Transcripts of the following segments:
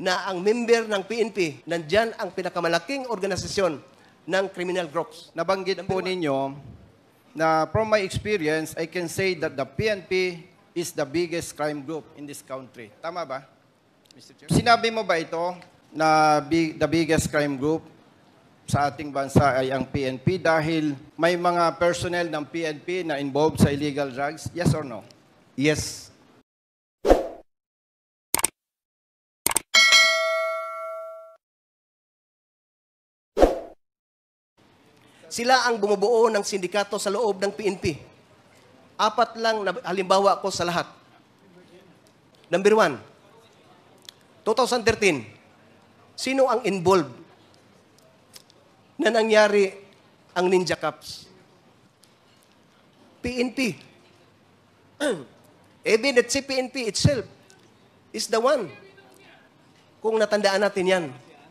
na ang member ng PNP, nandyan ang pinakamalaking organisasyon ng criminal groups. Nabanggit po ninyo na from my experience, I can say that the PNP is the biggest crime group in this country. Tama ba, Mr. Chair? Sinabi mo ba ito na the biggest crime group sa ating bansa ay ang PNP dahil may mga personnel ng PNP na involved sa illegal drugs? Yes or no? Yes. Sila ang bumubuo ng sindikato sa loob ng PNP. Apat lang na halimbawa ko sa lahat. Number 1, 2013, sino ang involved na nangyari ang Ninja Cups? PNP. Even that si PNP itself is the one. Kung natandaan natin yan,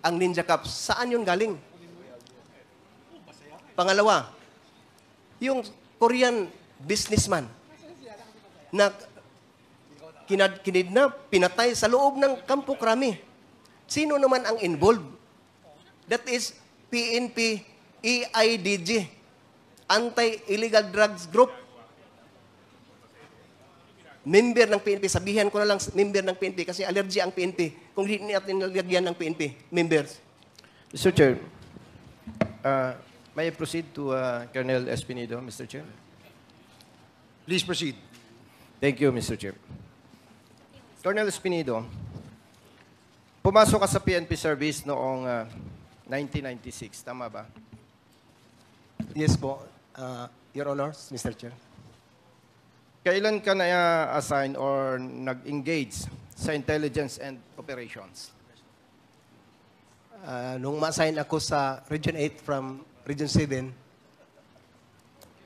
ang Ninja Cups, saan yun galing? Pangalawa, yung Korean businessman na kinidnap, pinatay sa loob ng Kampo Krami. Sino naman ang involved? That is PNP EIDG, Anti-Illegal Drugs Group. Member ng PNP, sabihan ko na lang member ng PNP kasi allergy ang PNP. Kung hindi natin nilagyan ng PNP, members. Mr. Chair, may I proceed to Colonel Espinido, Mr. Chair? Please proceed. Thank you, Mr. Chair. Colonel Espinido, pumasok ka sa PNP service noong 1996, tama ba? Yes po, Your Honors, Mr. Chair. Kailan ka na-assign or nag-engage sa intelligence and operations? Nung ma-assign ako sa Region 8 from Region 7,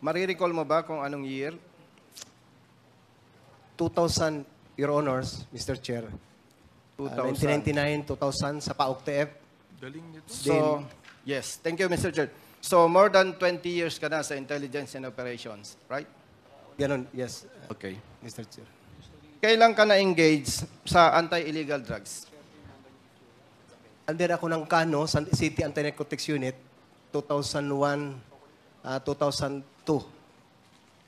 Marirecall mo ba kung anong year? 2000, Your Honors, Mr. Chair. 1999, 2000 sa PAOK-TF. So, yes. Thank you, Mr. Chair. So, more than 20 years ka na sa intelligence and operations, right? Ganon, yes, Okay. Mr. Chair. Kailan ka na-engage sa anti-illegal drugs? Under ako ng KANO, City Anti-Narcotics Unit, 2001, 2002.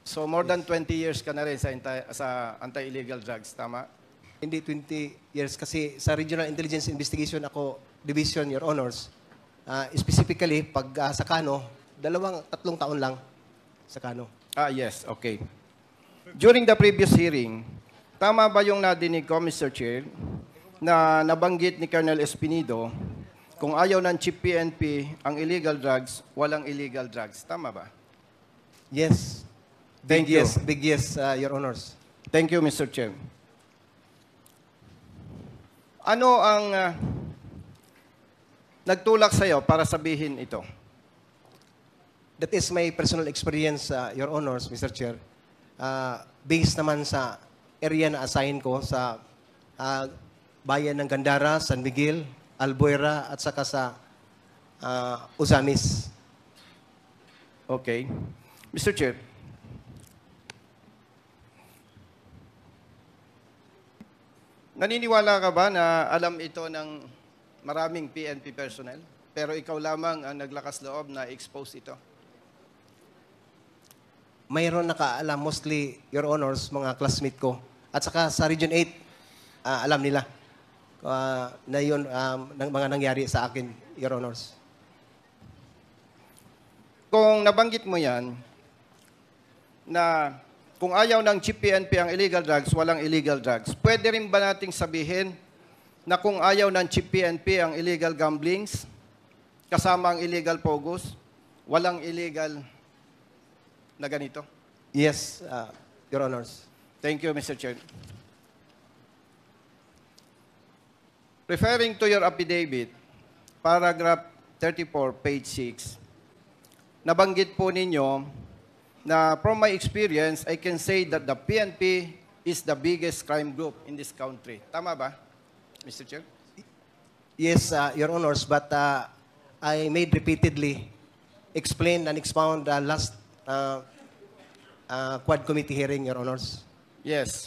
So, more than 20 years ka na rin sa anti-illegal drugs, tama? Hindi 20 years kasi sa Regional Intelligence Investigation ako, Division, Your Honors. Specifically, pag sa KANO, 2-3 taon lang sa KANO. Yes, okay. During the previous hearing, tama ba yung nadinig ko, Mr. Chair, na nabanggit ni Colonel Espinido, kung ayaw ng Chief PNP ang illegal drugs, walang illegal drugs. Tama ba? Yes. Thank you. Yes, big yes, Your Honors. Thank you, Mr. Chair. Ano ang nagtulak sa'yo para sabihin ito? That is my personal experience, Your Honors, Mr. Chair. Based naman sa area na assign ko sa bayan ng Gandara, San Miguel, Albuera, at saka sa Uzamis. Okay. Mr. Chair, naniniwala ka ba na alam ito ng maraming PNP personnel, pero ikaw lamang ang naglakas loob na expose ito? Mayroon nakaalam, mostly, Your Honors, mga classmate ko. At saka sa Region 8, alam nila na yun ng mga nangyari sa akin, Your Honors. Kung nabanggit mo yan, na kung ayaw ng Chief PNP ang illegal drugs, walang illegal drugs, pwede rin ba nating sabihin na kung ayaw ng Chief PNP ang illegal gamblings, kasama ang illegal pogus, walang illegal na ganito? Yes, Your Honors. Thank you, Mr. Chair. Referring to your affidavit, paragraph 34, page 6, nabanggit po ninyo na from my experience, I can say that the PNP is the biggest crime group in this country. Tama ba, Mr. Chair? Yes, Your Honors, but I made repeatedly explain and expound last Quad Committee hearing, Your Honors. Yes.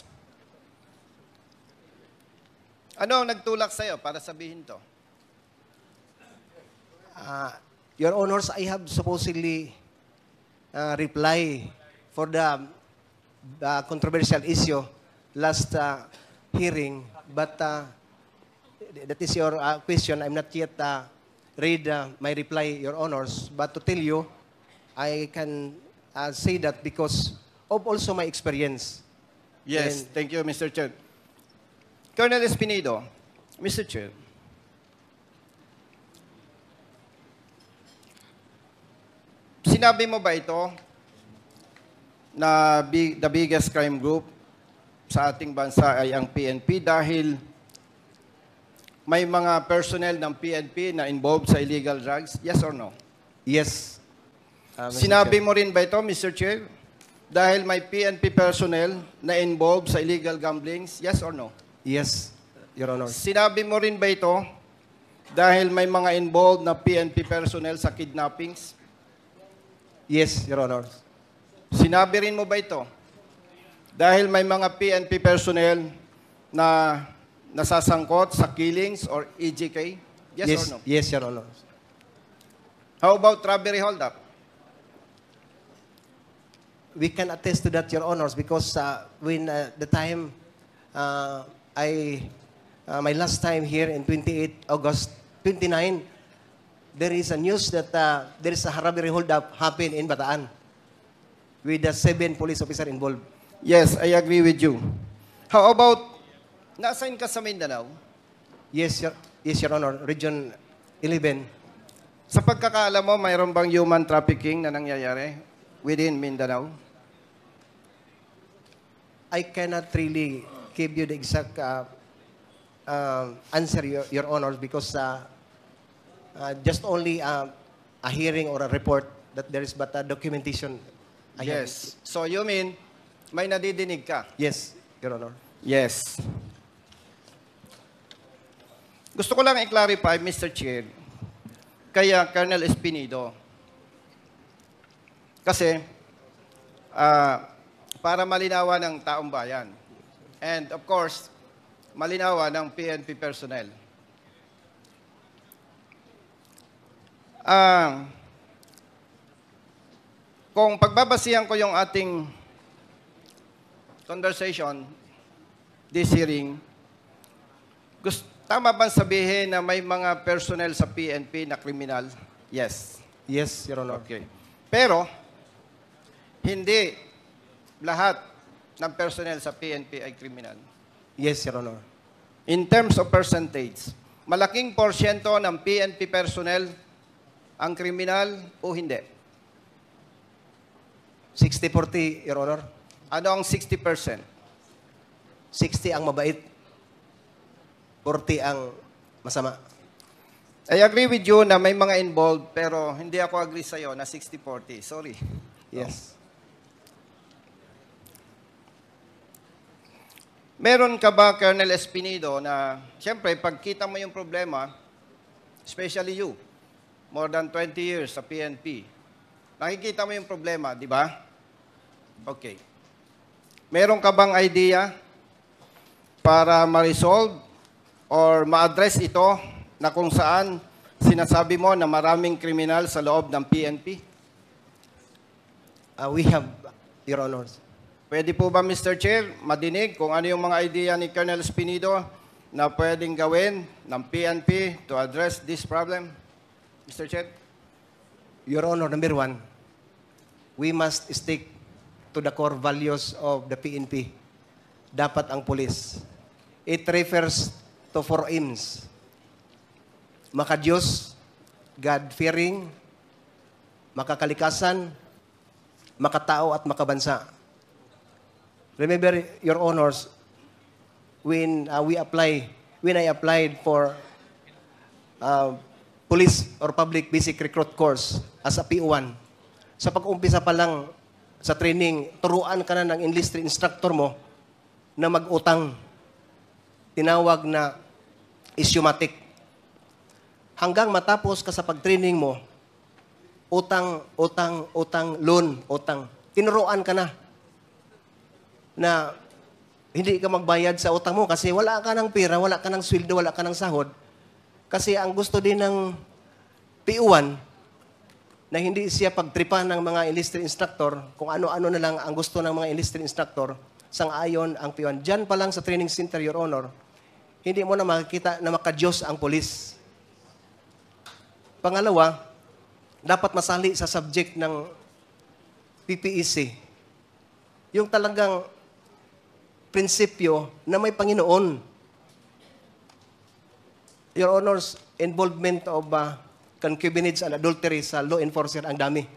Ano ang nagtulak sa'yo para sabihin to? Your Honors, I have supposedly reply for the controversial issue last hearing, but that is your question. I'm not yet read my reply, Your Honors, but to tell you, I can say that because of also my experience. Yes, And- thank you, Mr. Chair. Colonel Espinido, Mr. Chair, sinabi mo ba ito na the biggest crime group sa ating bansa ay ang PNP dahil may mga personnel ng PNP na involved sa illegal drugs? Yes or no? Yes. Mr. Sinabi Chair. mo rin ba ito, Mr. Chair, dahil may PNP personnel na involved sa illegal gamblings? Yes or no? Yes, Your Honors. Sinabi mo rin ba ito dahil may mga involved na PNP personnel sa kidnappings? Yes, Your Honors. Sinabi rin mo ba ito dahil may mga PNP personnel na nasasangkot sa killings or EJK? Yes or no? Yes, Your Honors. How about robbery holdup? We can attest to that, Your Honors, because when the time my last time here in 28 August 29, there is a news that there is a robbery hold-up happened in Bataan with the 7 police officers involved. Yes, I agree with you. How about, na-assign ka sa Mindanao? Yes, Your Honor, Region 11. Sa pagkakaalam mo, mayroon bang human trafficking na nangyayari within Mindanao? I cannot really give you the exact answer, Your Honors, because just only a hearing or a report that there is but a documentation. I have. Yes. So you mean, may nadidinig ka? Yes, Your Honor. Yes. Gusto ko lang i-clarify, Mr. Chair, kaya Colonel Espinido. Kasi, para malinawan ng taong bayan. And of course, malinawan ng PNP personnel. Kung pagbabasihan ko yung ating conversation, this hearing, tama bang sabihin na may mga personnel sa PNP na kriminal? Yes. Yes, Your Honor. Okay. Pero, hindi lahat ng personnel sa PNP ay kriminal. Yes, Your Honor. In terms of percentage, malaking porsyento ng PNP personnel ang kriminal o hindi? 60-40, Your Honor. Ano ang 60%? 60 ang mabait. 40 ang masama. I agree with you na may mga involved, pero hindi ako agree sa'yo na 60-40. Sorry. Yes. Meron ka ba, Colonel Espinido, na siyempre, pagkita mo yung problema, especially you, more than 20 years sa PNP, nakikita mo yung problema, di ba? Okay. Meron ka bang idea para ma-resolve or ma-address ito na kung saan sinasabi mo na maraming kriminal sa loob ng PNP? We have, Your Honors. Pwede po ba, Mr. Chair, madinig kung ano yung mga idea ni Colonel Espinido na pwedeng gawin ng PNP to address this problem? Mr. Chair? Your Honor, number 1, we must stick to the core values of the PNP. Dapat ang pulis. It refers to 4 aims. Makadiyos, God-fearing, makakalikasan, makatao at makabansa. Remember, Your Honors, when I applied for police or public basic recruit course as a PO1, sa pag-umpisa pa lang sa training, turuan ka na ng enlisted instructor mo na mag-utang. Tinawag na isyomatic. Hanggang matapos ka sa pag-training mo, utang, loan, utang. Tinuruan ka na hindi ka magbayad sa utang mo kasi wala ka ng pera, wala ka ng sweldo, wala ka ng sahod. Kasi ang gusto din ng PO1 na hindi siya pagtripa ng mga enlisted instructor, kung ano-ano na lang ang gusto ng mga enlisted instructor, sang-ayon ang PO1. Diyan pa lang sa training center, Your Honor, hindi mo na makikita na makadiyos ang polis. Pangalawa, dapat masali sa subject ng PPEC. Yung talagang prinsipyo na may Panginoon. Your Honor's involvement of concubinage and adultery sa law enforcer ang dami.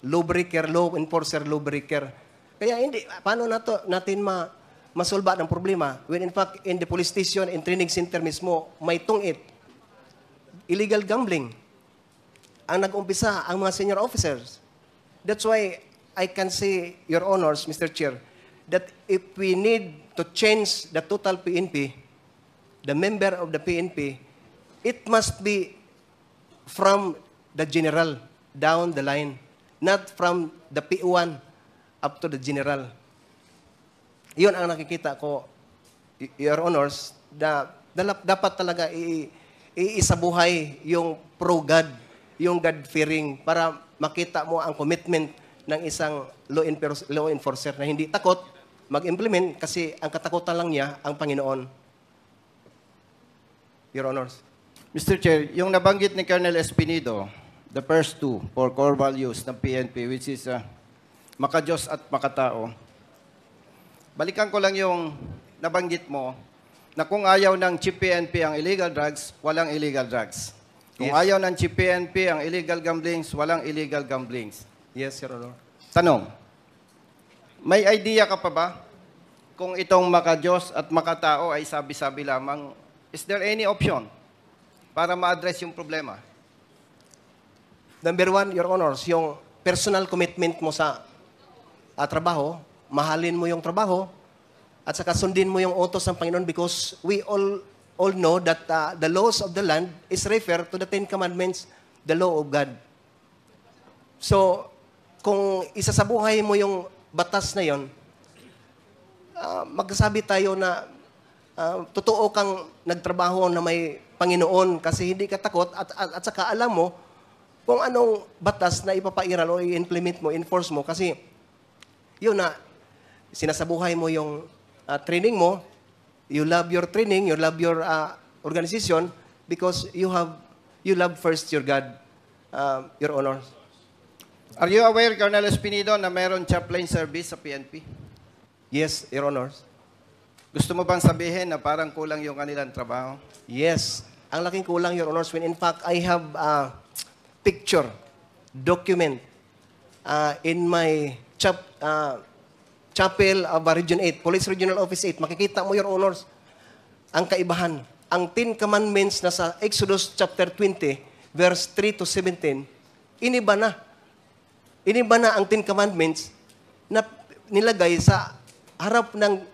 Law breaker, law enforcer, law breaker. Kaya hindi, paano natin masolba ng problema when in fact in the police station, in training center mismo, may tungit. Illegal gambling. Ang nag-umpisa ang mga senior officers. That's why I can say, Your Honors, Mr. Chair, that if we need to change the total PNP, the member of the PNP, it must be from the general down the line, not from the PO1 up to the general. Yun ang nakikita ko, Your Honors, dapat talaga iisabuhay yung pro-God, yung God-fearing para makita mo ang commitment ng isang law enforcer na hindi takot mag-implement kasi ang katakutan lang niya ang Panginoon. Your Honors. Mr. Chair, yung nabanggit ni Colonel Espinido, the first two for core values ng PNP, which is makadiyos at makatao, balikan ko lang yung nabanggit mo na kung ayaw ng Chief PNP ang illegal drugs, walang illegal drugs. Kung Yes. ayaw ng Chief PNP ang illegal gamblings, walang illegal gamblings. Yes, Your Honor. Tanong, may idea ka pa ba kung itong makadiyos at makatao ay sabi-sabi lamang? Is there any option para ma-address yung problema? Number one, Your Honors, yung personal commitment mo sa trabaho, mahalin mo yung trabaho, at saka sundin mo yung utos ng Panginoon because we all know that the laws of the land is referred to the Ten Commandments, the law of God. So, kung isasabuhay mo yung batas na yon, magsasabi tayo na totoo kang nagtrabaho na may Panginoon kasi hindi ka takot at saka alam mo kung anong batas na ipapairal o i-implement mo, enforce mo kasi yun na sinasabuhay mo yung training mo, you love your training, you love your organization because you love first your God, Your Honor. Are you aware, Colonel Espinido, na mayroon chaplain service sa PNP? Yes, Your Honor. Gusto mo bang sabihin na parang kulang yung kanilang trabaho? Yes. Ang laking kulang, Your Honors, when in fact, I have a picture, document in my chapel of Region 8, Police Regional Office 8. Makikita mo, Your Honors, ang kaibahan. Ang 10 Commandments na sa Exodus chapter 20, verse 3 to 17, iniba na. Iniba na ang 10 Commandments na nilagay sa harap ng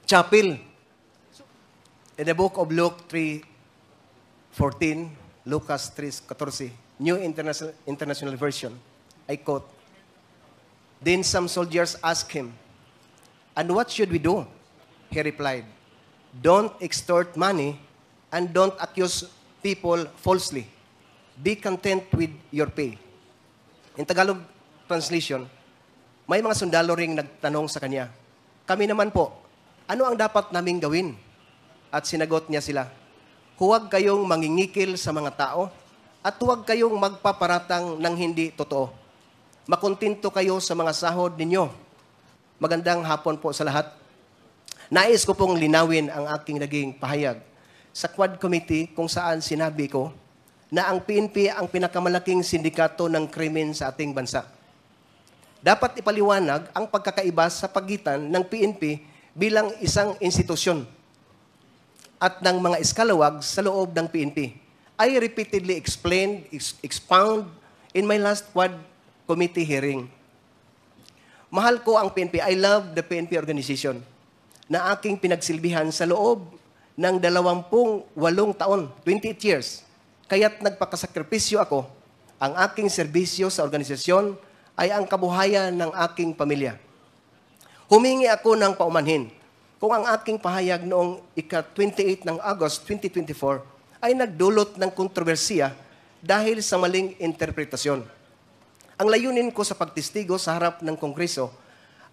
chapel. In the book of Luke 3:14, Lucas 3:14, New International Version, I quote, "Then some soldiers asked him, 'And what should we do?' He replied, 'Don't extort money and don't accuse people falsely. Be content with your pay.'" In Tagalog translation, may mga sundalo ring nagtanong sa kanya, "Kami naman po, ano ang dapat naming gawin?" At sinagot niya sila, "Huwag kayong mangingikil sa mga tao at huwag kayong magpaparatang ng hindi totoo. Makontento kayo sa mga sahod ninyo." Magandang hapon po sa lahat. Nais ko pong linawin ang aking naging pahayag sa Quad Committee kung saan sinabi ko na ang PNP ang pinakamalaking sindikato ng krimen sa ating bansa. Dapat ipaliwanag ang pagkakaiba sa pagitan ng PNP bilang isang institusyon at ng mga eskalawag sa loob ng PNP. I repeatedly expound in my last Quad Committee hearing. Mahal ko ang PNP. I love the PNP organization na aking pinagsilbihan sa loob ng 28 taon, 28 years. Kaya't nagpakasakripisyo ako. Ang aking serbisyo sa organisasyon ay ang kabuhayan ng aking pamilya. humingi ako ng paumanhin kung ang aking pahayag noong ika-28 ng August 2024 ay nagdulot ng kontrobersiya dahil sa maling interpretasyon. Ang layunin ko sa pagtestigo sa harap ng Kongreso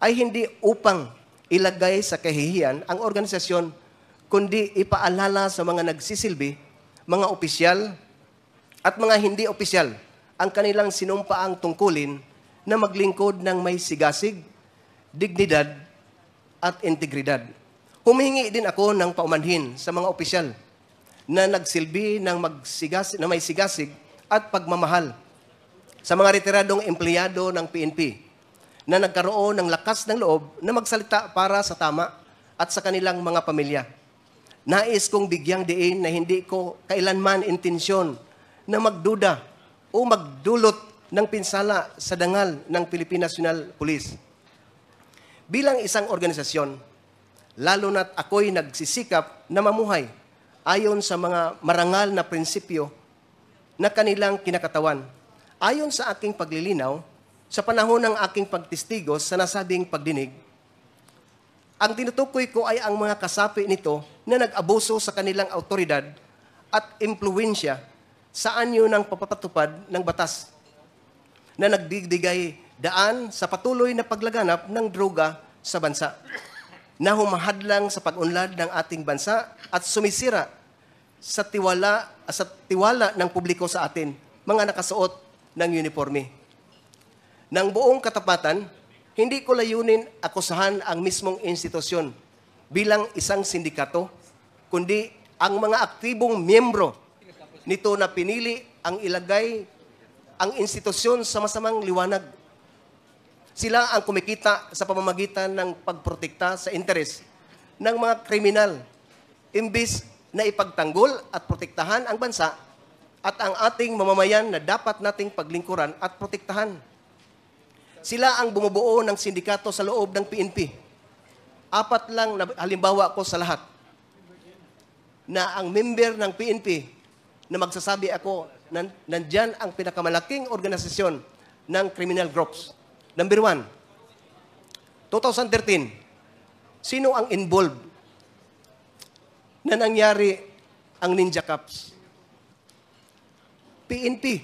ay hindi upang ilagay sa kahihiyan ang organisasyon, kundi ipaalala sa mga nagsisilbi, mga opisyal at mga hindi opisyal ang kanilang sinumpaang tungkulin na maglingkod ng may sigasig, dignidad at integridad. Humingi din ako ng paumanhin sa mga opisyal na nagsilbi ng may sigasig at pagmamahal sa mga retiradong empleyado ng PNP na nagkaroon ng lakas ng loob na magsalita para sa tama at sa kanilang mga pamilya. Nais kong bigyang diin na hindi ko kailanman intensyon na magduda o magdulot ng pinsala sa dangal ng Philippine National Police. Bilang isang organisasyon, lalo na't ako'y nagsisikap na mamuhay ayon sa mga marangal na prinsipyo na kanilang kinakatawan. Ayon sa aking paglilinaw, sa panahon ng aking pagtestigo sa nasabing pagdinig, ang tinutukoy ko ay ang mga kasapi nito na nag-abuso sa kanilang autoridad at impluwensya sa anyo ng papapatupad ng batas na nagbibigay daan sa patuloy na paglaganap ng droga sa bansa na humahadlang sa pag-unlad ng ating bansa at sumisira sa tiwala ng publiko sa atin, mga nakasuot ng uniforme. Nang buong katapatan, hindi ko layunin akusahan ang mismong institusyon bilang isang sindikato, kundi ang mga aktibong miyembro nito na pinili ang ilagay ang institusyon sa masamang liwanag. Sila ang kumikita sa pamamagitan ng pagprotekta sa interes ng mga kriminal, imbis na ipagtanggol at protektahan ang bansa at ang ating mamamayan na dapat nating paglingkuran at protektahan. Sila ang bumubuo ng sindikato sa loob ng PNP. Apat lang na halimbawa ko sa lahat na ang member ng PNP na magsasabi ako nandyan ang pinakamalaking organisasyon ng criminal groups. Number 1, 2013, sino ang involved na nangyari ang Ninja Cups? PNP.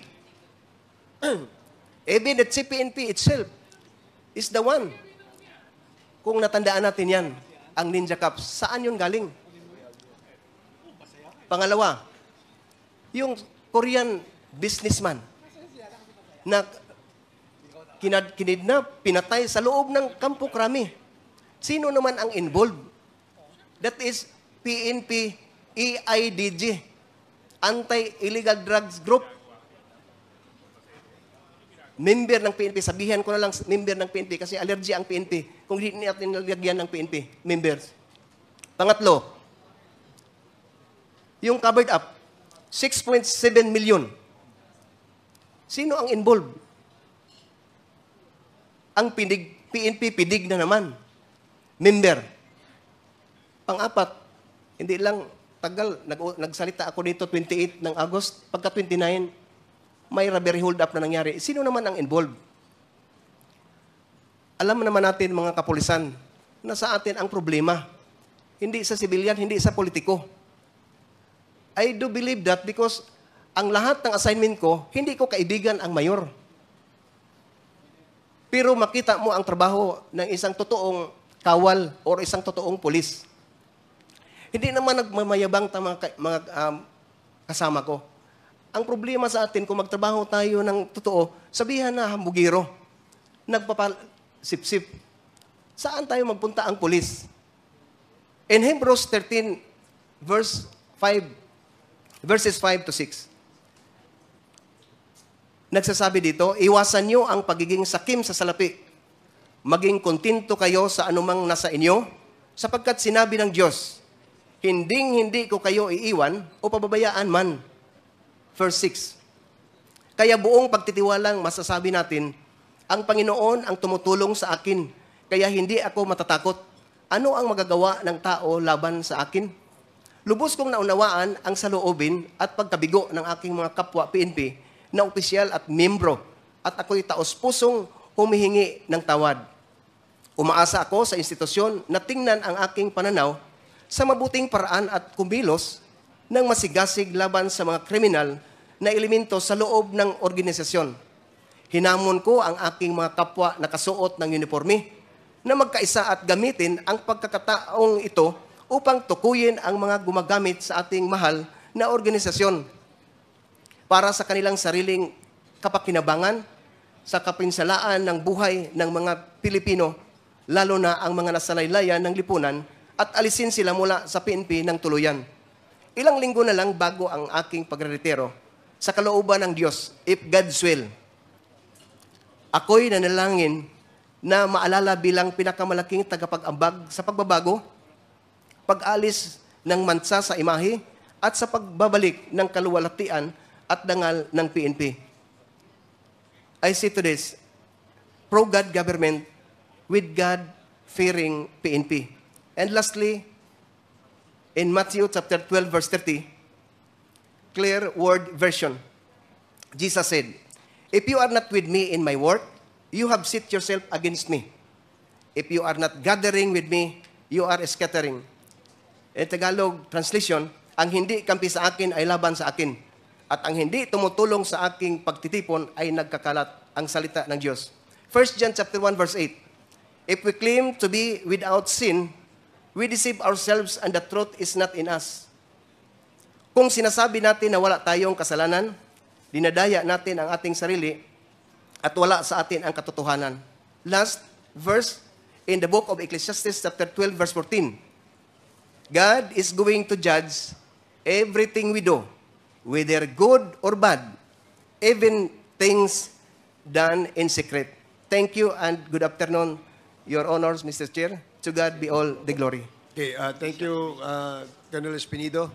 Even that si PNP itself is the one. Kung natandaan natin yan, ang Ninja Cups, saan yun galing? Pangalawa, yung Korean businessman na kinidnap, pinatay sa loob ng Kampo Krami. Sino naman ang involved? That is PNP EIDG, Anti-Illegal Drugs Group. Member ng PNP, sabihan ko na lang member ng PNP kasi allergy ang PNP kung hindi natin nilagyan ng PNP, members. Pangatlo, yung covered up, 6.7 million. Sino ang involved? Ang PNP, pidig na naman. Member. Pang-apat, hindi lang tagal, nagsalita ako dito 28 ng August, pagka 29, may robbery hold up na nangyari. Sino naman ang involved? Alam naman natin mga kapulisan na sa atin ang problema. Hindi sa sibilyan, hindi sa politiko. I do believe that because ang lahat ng assignment ko, hindi ko kaibigan ang mayor. Pero makita mo ang trabaho ng isang totoong kawal o isang totoong pulis. Hindi naman nagmamayabang mga kasama ko. Ang problema sa atin, kung magtrabaho tayo ng totoo, sabihan na hambugiro, nagpapasip-sip. Saan tayo magpunta ang pulis? In Hebrews 13, verses 5 to 6, nagsasabi dito, iwasan nyo ang pagiging sakim sa salapi. Maging kontento kayo sa anumang nasa inyo, sapagkat sinabi ng Diyos, hindi ko kayo iiwan o pababayaan man. Verse 6. Kaya buong pagtitiwalang masasabi natin, ang Panginoon ang tumutulong sa akin, kaya hindi ako matatakot. Ano ang magagawa ng tao laban sa akin? Lubos kong naunawaan ang saloobin at pagkabigo ng aking mga kapwa PNP na opisyal at membro, at ako'y taos-pusong humihingi ng tawad. Umaasa ako sa institusyon na tingnan ang aking pananaw sa mabuting paraan at kumilos ng masigasig laban sa mga kriminal na elemento sa loob ng organisasyon. Hinamon ko ang aking mga kapwa na kasuot ng uniforme na magkaisa at gamitin ang pagkakataong ito upang tukuyin ang mga gumagamit sa ating mahal na organisasyon para sa kanilang sariling kapakinabangan sa kapinsalaan ng buhay ng mga Pilipino, lalo na ang mga nasalaylayan ng lipunan, at alisin sila mula sa PNP ng tuluyan. Ilang linggo na lang bago ang aking pagreretiro, sa kalooban ng Diyos, if God's will, ako'y nanalangin na maalala bilang pinakamalaking tagapag-ambag sa pagbabago, pag-alis ng mansa sa imahe, at sa pagbabalik ng kaluwalhatian at dangal ng PNP. I say to this, pro-God government with God-fearing PNP. And lastly, in Matthew chapter 12, verse 30, clear word version, Jesus said, "If you are not with me in my work, you have set yourself against me. If you are not gathering with me, you are scattering." In Tagalog translation, ang hindi kampi sa akin ay laban sa akin. At ang hindi tumutulong sa aking pagtitipon ay nagkakalat, ang salita ng Diyos. 1 John chapter 1 verse 8. If we claim to be without sin, we deceive ourselves and the truth is not in us. Kung sinasabi natin na wala tayong kasalanan, dinadaya natin ang ating sarili at wala sa atin ang katotohanan. Last verse in the book of Ecclesiastes chapter 12 verse 14. God is going to judge everything we do, whether good or bad, even things done in secret. Thank you and good afternoon, Your Honors, Mr. Chair. To God be all the glory. Okay, thank you, Colonel Espinido.